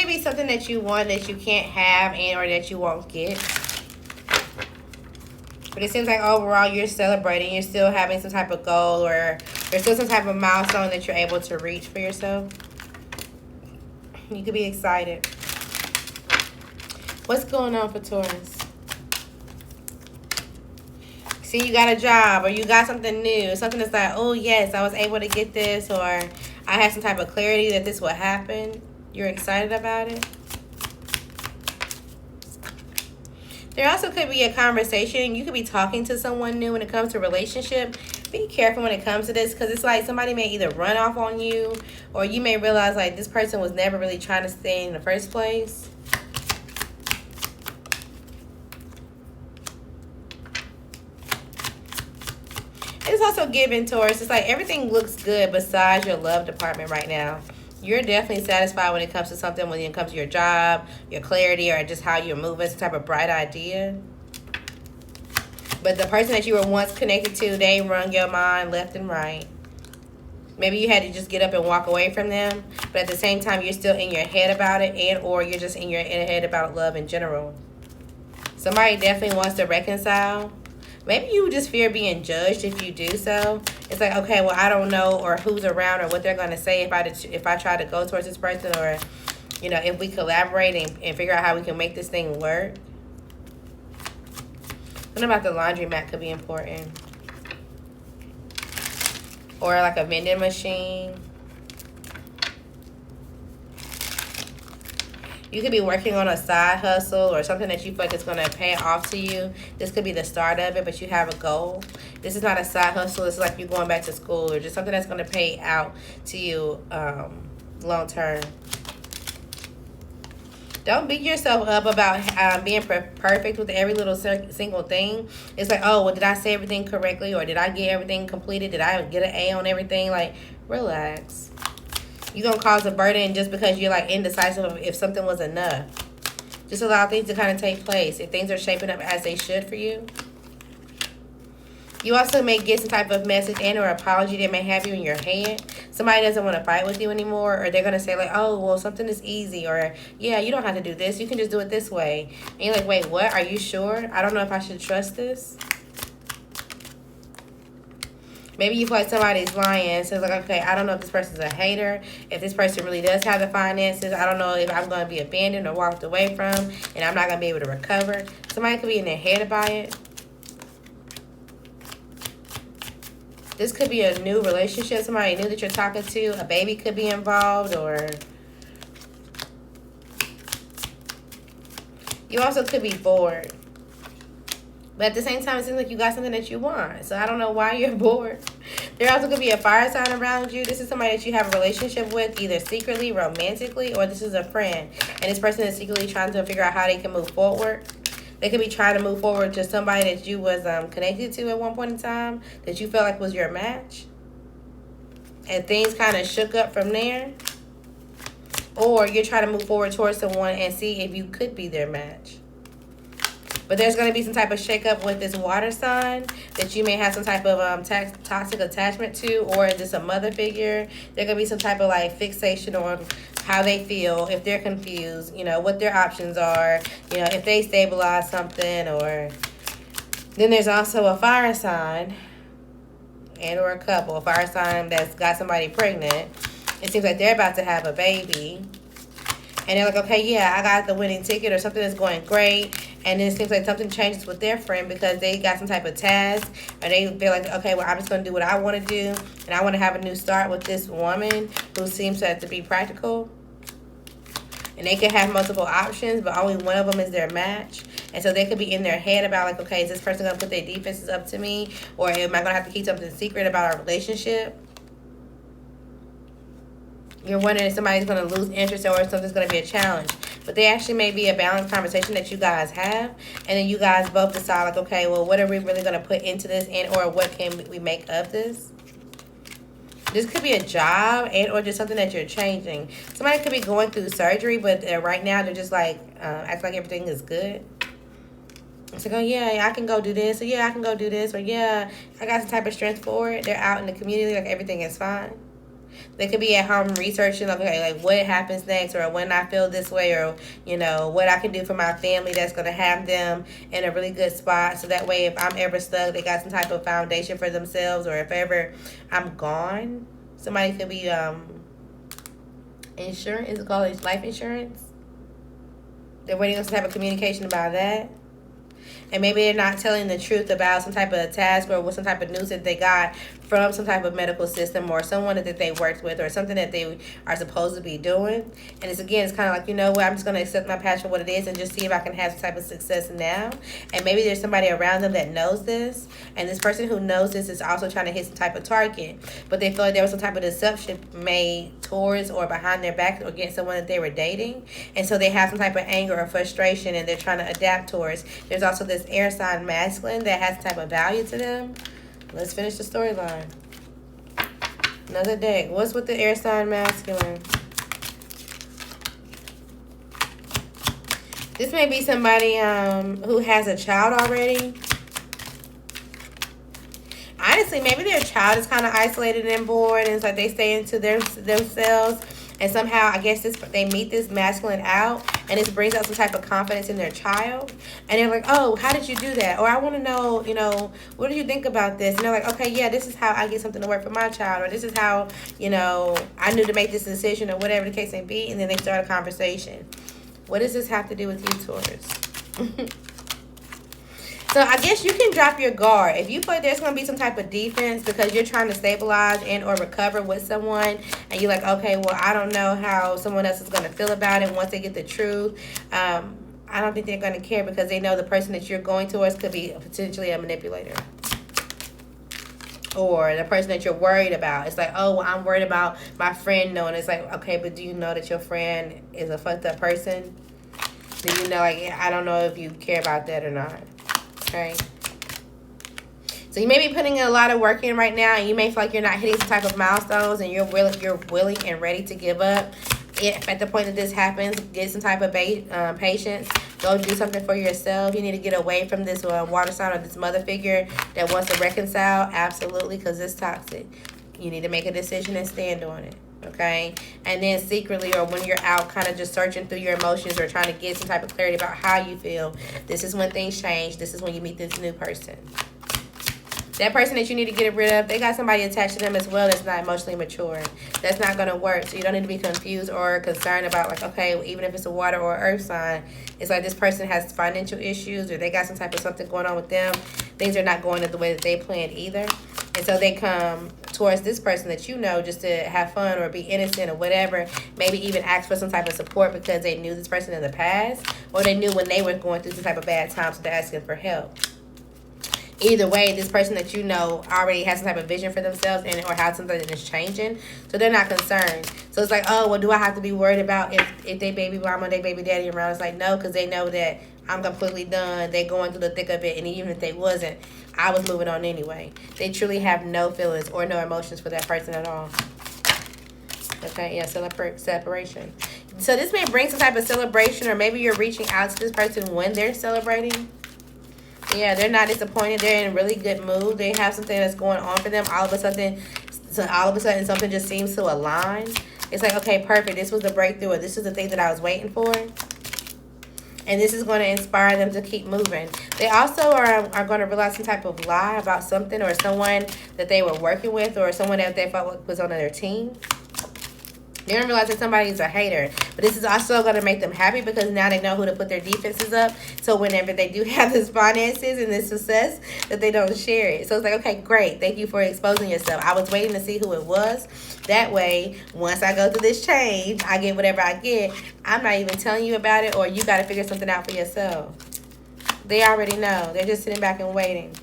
be something that you want that you can't have and or that you won't get. But it seems like overall you're celebrating. You're still having some type of goal, or there's still some type of milestone that you're able to reach for yourself. You could be excited. What's going on for Taurus? See, you got a job, or you got something new. Something that's like, oh yes, I was able to get this, or I had some type of clarity that this would happen. You're excited about it. There also could be a conversation. You could be talking to someone new when it comes to relationship. Be careful when it comes to this, because it's like somebody may either run off on you, or you may realize like this person was never really trying to stay in the first place. It's also giving, Taurus. It's like everything looks good besides your love department right now. You're definitely satisfied when it comes to something, when it comes to your job, your clarity, or just how you're moving, some type of bright idea. But the person that you were once connected to, they run your mind left and right. Maybe you had to just get up and walk away from them, but at the same time, you're still in your head about it, and or you're just in your head about love in general. Somebody definitely wants to reconcile. Maybe you just fear being judged if you do so. It's like, okay, well, I don't know, or who's around, or what they're going to say if I try to go towards this person, or, you know, if we collaborate and figure out how we can make this thing work. Something about the laundromat could be important. Or like a vending machine. You could be working on a side hustle or something that you feel like is going to pay off to you. This could be the start of it, but you have a goal. This is not a side hustle. It's like you going back to school, or just something that's going to pay out to you long term. Don't beat yourself up about being perfect with every little single thing. It's like, oh, well, did I say everything correctly? Or did I get everything completed? Did I get an A on everything? Like, relax. You're going to cause a burden just because you're like indecisive of if something was enough. Just allow things to kind of take place. If things are shaping up as they should for you. You also may get some type of message and or apology that may have you in your head. Somebody doesn't want to fight with you anymore, or they're going to say like, oh, well, something is easy, or yeah, you don't have to do this. You can just do it this way. And you're like, wait, what? Are you sure? I don't know if I should trust this. Maybe you feel like somebody's lying. So it's like, okay, I don't know if this person's a hater, if this person really does have the finances. I don't know if I'm going to be abandoned or walked away from, and I'm not going to be able to recover. Somebody could be in their head about it. This could be a new relationship, somebody new that you're talking to. A baby could be involved, or you also could be bored. But at the same time, it seems like you got something that you want. So I don't know why you're bored. There also could be a fire sign around you. This is somebody that you have a relationship with, either secretly, romantically, or this is a friend. And this person is secretly trying to figure out how they can move forward. They could be trying to move forward to somebody that you was connected to at one point in time, that you felt like was your match. And things kind of shook up from there. Or you're trying to move forward towards someone and see if you could be their match. But there's going to be some type of shakeup with this water sign that you may have some type of toxic attachment to, or just a mother figure. There could be some type of like fixation on how they feel, if they're confused, you know, what their options are, you know, if they stabilize something. Or then there's also a fire sign and or a couple, a fire sign that's got somebody pregnant. It seems like they're about to have a baby. And they're like, okay, yeah, I got the winning ticket, or something that's going great. And then it seems like something changes with their friend because they got some type of task. Or they feel like, okay, well, I'm just going to do what I want to do. And I want to have a new start with this woman who seems to have to be practical. And they could have multiple options, but only one of them is their match. And so they could be in their head about like, okay, is this person going to put their defenses up to me? Or am I going to have to keep something secret about our relationship? You're wondering if somebody's going to lose interest, or if something's going to be a challenge. But they actually may be a balanced conversation that you guys have. And then you guys both decide like, okay, well, what are we really going to put into this, and or what can we make of this? This could be a job and or just something that you're changing. Somebody could be going through surgery, but right now they're just like, act like everything is good. It's like, oh, yeah, I can go do this. Or, yeah, I can go do this. Or, yeah, I got some type of strength for it. They're out in the community like everything is fine. They could be at home researching, okay, like what happens next, or when I feel this way, or what I can do for my family that's gonna have them in a really good spot. So that way, if I'm ever stuck, they got some type of foundation for themselves, or if ever I'm gone, somebody could be insurance. Is it called life insurance? They're waiting on some type of communication about that. And maybe they're not telling the truth about some type of task or what some type of news that they got from some type of medical system or someone that they worked with or something that they are supposed to be doing. And it's kind of like, I'm just going to accept my past for what it is and just see if I can have some type of success now. And maybe there's somebody around them that knows this. And this person who knows this is also trying to hit some type of target. But they feel like there was some type of deception made towards or behind their back against someone that they were dating. And so they have some type of anger or frustration and they're trying to adapt towards. There's also this air sign masculine that has type of value to them. Let's finish the storyline. Another deck. What's with the air sign masculine? This may be somebody who has a child already. Honestly, maybe their child is kind of isolated and bored, and it's like they stay into themselves. And somehow, I guess they meet this masculine out, and this brings out some type of confidence in their child. And they're like, oh, how did you do that? Or I want to know, what do you think about this? And they're like, okay, yeah, this is how I get something to work for my child. Or this is how, I knew to make this decision or whatever the case may be. And then they start a conversation. What does this have to do with you, Taurus? So I guess you can drop your guard. If you feel like there's going to be some type of defense because you're trying to stabilize and or recover with someone, and you're like, okay, well, I don't know how someone else is going to feel about it once they get the truth. I don't think they're going to care because they know the person that you're going towards could be potentially a manipulator. Or the person that you're worried about. It's like, oh, well, I'm worried about my friend knowing. It's like, okay, but do you know that your friend is a fucked up person? Do you know, I don't know if you care about that or not. Okay. So you may be putting in a lot of work in right now, and you may feel like you're not hitting some type of milestones, and you're willing and ready to give up. If at the point that this happens, get some type of patience. Go do something for yourself. You need to get away from this water sign or this mother figure that wants to reconcile. Absolutely, because it's toxic. You need to make a decision and stand on it. Okay, and then secretly, or when you're out kind of just searching through your emotions or trying to get some type of clarity about how you feel, this is when things change. This is when you meet this new person. That person that you need to get rid of, they got somebody attached to them as well that's not emotionally mature. That's not going to work. So you don't need to be confused or concerned about like, okay, even if it's a water or earth sign, it's like this person has financial issues or they got some type of something going on with them. Things are not going the way that they planned either. And so they come towards this person that you know just to have fun or be innocent or whatever. Maybe even ask for some type of support because they knew this person in the past. Or they knew when they were going through some type of bad times, so they're asking for help. Either way, this person that you know already has some type of vision for themselves and or has something that is changing. So they're not concerned. So it's like, oh, well, do I have to be worried about if they baby mama, they baby daddy around? It's like, no, because they know that I'm completely done. They're going through the thick of it. And even if they wasn't, I was moving on anyway. They truly have no feelings or no emotions for that person at all. Okay, yeah, separation. So this may bring some type of celebration, or maybe you're reaching out to this person when they're celebrating. Yeah, they're not disappointed. They're in a really good mood. They have something that's going on for them. All of a sudden something just seems to align. It's like, okay, perfect. This was the breakthrough. Or this is the thing that I was waiting for. And this is going to inspire them to keep moving. They also are going to realize some type of lie about something or someone that they were working with or someone that they felt was on their team. They're going to realize that somebody's a hater. But this is also going to make them happy because now they know who to put their defenses up. So whenever they do have this finances and this success, that they don't share it. So it's like, okay, great. Thank you for exposing yourself. I was waiting to see who it was. That way, once I go through this change, I get whatever I get. I'm not even telling you about it, or you got to figure something out for yourself. They already know. They're just sitting back and waiting.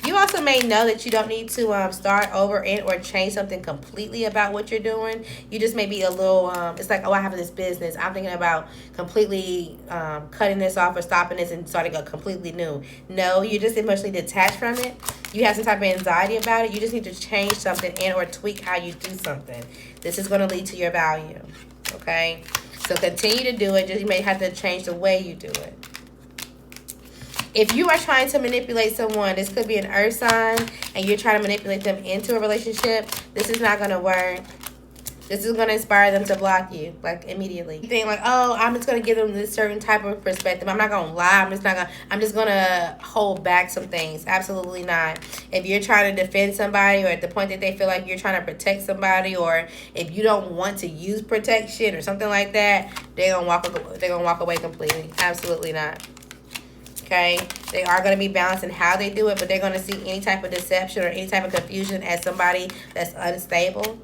You also may know that you don't need to start over or change something completely about what you're doing. You just may be a little, it's like, oh, I have this business. I'm thinking about completely cutting this off or stopping this and starting a completely new. No, you're just emotionally detached from it. You have some type of anxiety about it. You just need to change something and or tweak how you do something. This is going to lead to your value. Okay? So continue to do it. Just you may have to change the way you do it. If you are trying to manipulate someone, this could be an earth sign, and you're trying to manipulate them into a relationship, this is not going to work. This is going to inspire them to block you, like, immediately. You think, like, oh, I'm just going to give them this certain type of perspective. I'm not going to lie. I'm just going to hold back some things. Absolutely not. If you're trying to defend somebody, or at the point that they feel like you're trying to protect somebody, or if you don't want to use protection or something like that, they're going to walk away completely. Absolutely not. Okay, they are going to be balanced in how they do it, but they're going to see any type of deception or any type of confusion as somebody that's unstable.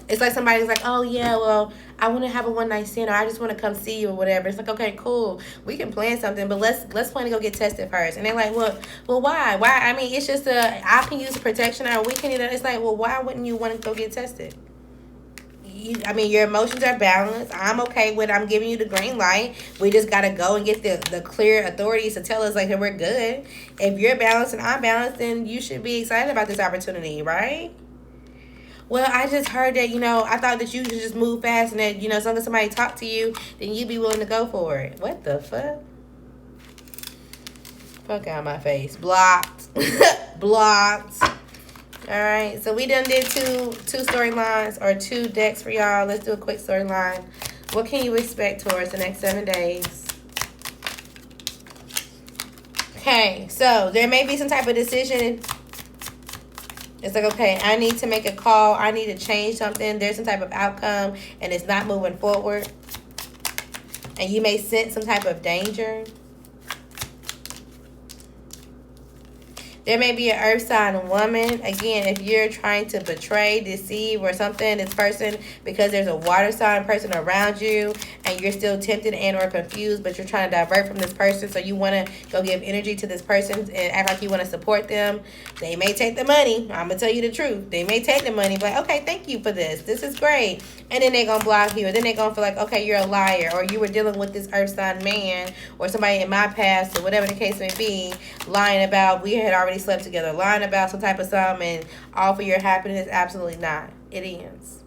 It's like somebody's like, oh yeah, well, I want to have a one night stand, or I just want to come see you, or whatever. It's like, okay, cool, we can plan something, but let's plan to go get tested first. And they're like, well, why? I mean, it's just I can use protection, or we can. It's like, well, why wouldn't you want to go get tested? I mean, your emotions are balanced. I'm okay with. I'm giving you the green light. We just gotta go and get the clear authorities to tell us like that we're good. If you're balanced and I'm balanced, then you should be excited about this opportunity, right? Well, I just heard that, I thought that you should just move fast, and that, as long as somebody talk to you, then you'd be willing to go for it. What the fuck? Fuck out my face. Blocked. Blocked. Alright, so we done did two storylines, or 2 decks for y'all. Let's do a quick storyline. What can you expect towards the next 7 days? Okay, so there may be some type of decision. It's like, okay, I need to make a call. I need to change something. There's some type of outcome, and it's not moving forward. And you may sense some type of danger. There may be an earth sign woman. Again, if you're trying to betray, deceive, or something, this person, because there's a water sign person around you, and you're still tempted and or confused, but you're trying to divert from this person, so you want to go give energy to this person and act like you want to support them. They may take the money. I'm going to tell you the truth. They may take the money, but okay, thank you for this. This is great. And then they're going to block you. And then they're going to feel like, okay, you're a liar, or you were dealing with this earth sign man, or somebody in my past, or whatever the case may be, lying about we had already slept together, lying about some type of something, and all for your happiness. Absolutely not. It ends.